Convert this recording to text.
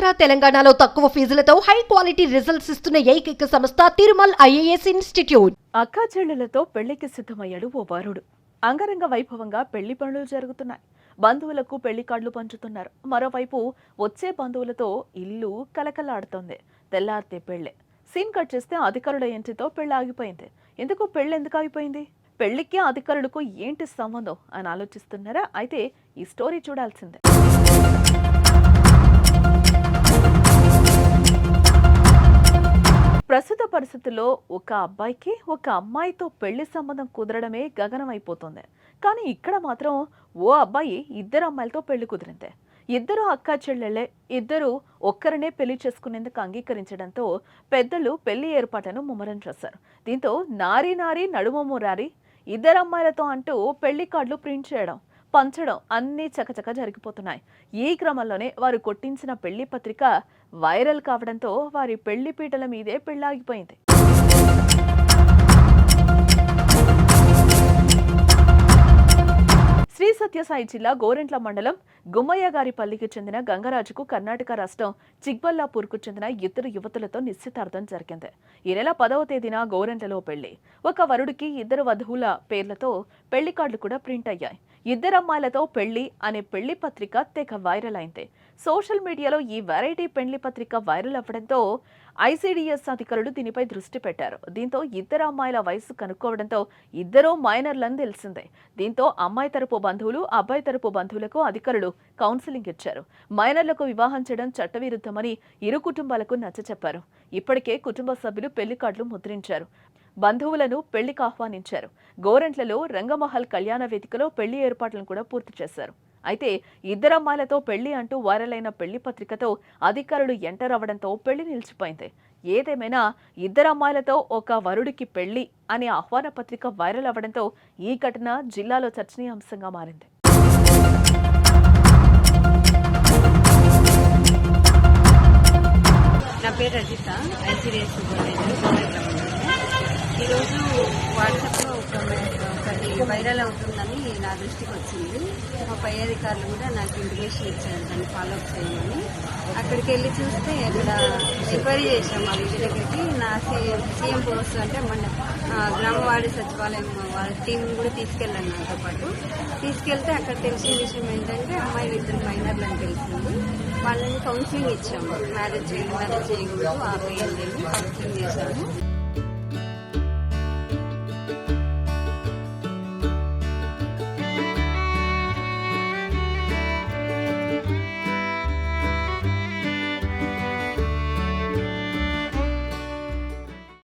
ఆంధ్ర తెలంగాణలో తక్కువ ఫీజులతో high quality results ఇస్తున్న ఏకైక సంస్థ తిరుమల్ ఐఏఎస్ ఇన్స్టిట్యూట్. అక్కా చెల్లెలతో పెళ్లికి సిద్ధమయ్యాడు ఓ వరుడు. అంగరంగ వైభవంగా పెళ్లి పనులు జరుగుతున్నాయి. బంధువులకు పెళ్లి కార్డులు పంచుతున్నారు. మరోవైపు వచ్చే బంధువులతో ఇల్లు కలకలాడుతోంది. తెల్లారితే పెళ్లే. సీన్ కట్ చేస్తే అధికారుల ఎంట్రీతో పెళ్లి ఆగిపోయింది. ఎందుకు ఆగిపోయింది? పెళ్లికి అధికారులకు ఏంటి సంబంధం అని ఆలోచిస్తున్నారా? అయితే ఈ స్టోరీ చూడాల్సిందే. ప్రస్తుత పరిస్థితుల్లో ఒక అబ్బాయికి ఒక అమ్మాయితో పెళ్లి సంబంధం కుదరడమే గగనమైపోతుంది. కానీ ఇక్కడ మాత్రం ఓ అబ్బాయి ఇద్దరు అమ్మాయిలతో పెళ్లి కుదిరింది. ఇద్దరు అక్కా చెల్లెళ్లే. ఇద్దరు ఒక్కరినే పెళ్లి చేసుకునేందుకు అంగీకరించడంతో పెద్దలు పెళ్లి ఏర్పాట్లను ముమ్మరం చేశారు. దీంతో నారీ నడుమ మురారి ఇద్దరు అమ్మాయిలతో అంటూ పెళ్లి కార్డులు ప్రింట్ చేయడం, పంచడం అన్నీ చకచక జరిగిపోతున్నాయి. ఈ క్రమంలోనే వారు కొట్టించిన పెళ్లి పత్రిక వైరల్ కావడంతో వారి పెళ్లి పీటల మీదే పెళ్లాగిపోయింది. శ్రీ సత్యసాయి జిల్లా గోరెంట్ల మండలం గుమ్మయ్యగారిపల్లికి చెందిన గంగరాజుకు కర్ణాటక రాష్ట్రం చిక్బల్లాపూర్కు చెందిన ఇద్దరు యువతులతో నిశ్చితార్థం జరిగింది. ఈ నెల 10వ తేదీన గోరెంట్లలో పెళ్లి. ఒక వరుడికి ఇద్దరు వధువుల పేర్లతో పెళ్లి కార్డులు కూడా ప్రింట్ అయ్యాయి. ఇద్దరు అమ్మాయిలతో పెళ్లి అనే పెళ్లి పత్రిక తెగ వైరల్ అయింది. సోషల్ మీడియాలో ఈ వెరైటీ పెళ్లి పత్రిక వైరల్ అవ్వడంతో ఐసీడీఎస్ అధికారులు దీనిపై దృష్టి పెట్టారు. దీంతో ఇద్దరు అమ్మాయిల వయసు కనుక్కోవడంతో ఇద్దరూ మైనర్లని తెలిసిందే. దీంతో అమ్మాయి తరపు బంధువులు, అబ్బాయి తరపు బంధువులకు అధికారులు కౌన్సిలింగ్ ఇచ్చారు. మైనర్లకు వివాహం చేయడం చట్టవిరుద్ధమని ఇరు కుటుంబాలకు నచ్చచెప్పారు. ఇప్పటికే కుటుంబ సభ్యులు పెళ్లి కార్డులు ముద్రించారు. బంధువులను పెళ్లికి ఆహ్వానించారు. గోరెంట్లలో రంగమహల్ కళ్యాణ వేదికలో పెళ్లి ఏర్పాట్లను కూడా పూర్తి చేశారు. అయితే ఇద్దరమ్మాయిలతో పెళ్లి అంటూ వైరల్ అయిన పెళ్లి పత్రికతో అధికారులు ఎంటర్ అవ్వడంతో పెళ్లి నిలిచిపోయింది. ఏదేమైనా ఇద్దరమ్మాయిలతో ఒక వరుడికి పెళ్లి అనే ఆహ్వాన పత్రిక వైరల్ అవ్వడంతో ఈ ఘటన జిల్లాలో చర్చనీయాంశంగా మారింది. నా పేరు రజిత, ఐసీడీఎస్ ఈరోజు వాట్సాప్లో ఒకటి వైరల్ అవుతుందని నా దృష్టికి వచ్చింది. మా పై అధికారులు కూడా నాకు ఇంటిమేషన్ ఇచ్చారు దాన్ని ఫాలోఅప్ చేయమని. అక్కడికి వెళ్ళి చూస్తే ఇక్కడ ఎంక్వైరీ చేశాం మా ఇంటి దగ్గరికి. నా సీఎం పోస్ట్ అంటే మన గ్రామవాడి సచివాలయం వాళ్ళ టీం కూడా తీసుకెళ్ళాను నాతో పాటు. తీసుకెళ్తే అక్కడ తెలిసిన విషయం ఏంటంటే అమ్మాయిలు ఇద్దరు మైనర్లు అని తెలిసింది. వాళ్ళని కౌన్సిలింగ్ ఇచ్చాము. మ్యారేజ్ చేయకూడదు, ఆపేయండి కౌన్సిలింగ్ చేశాము.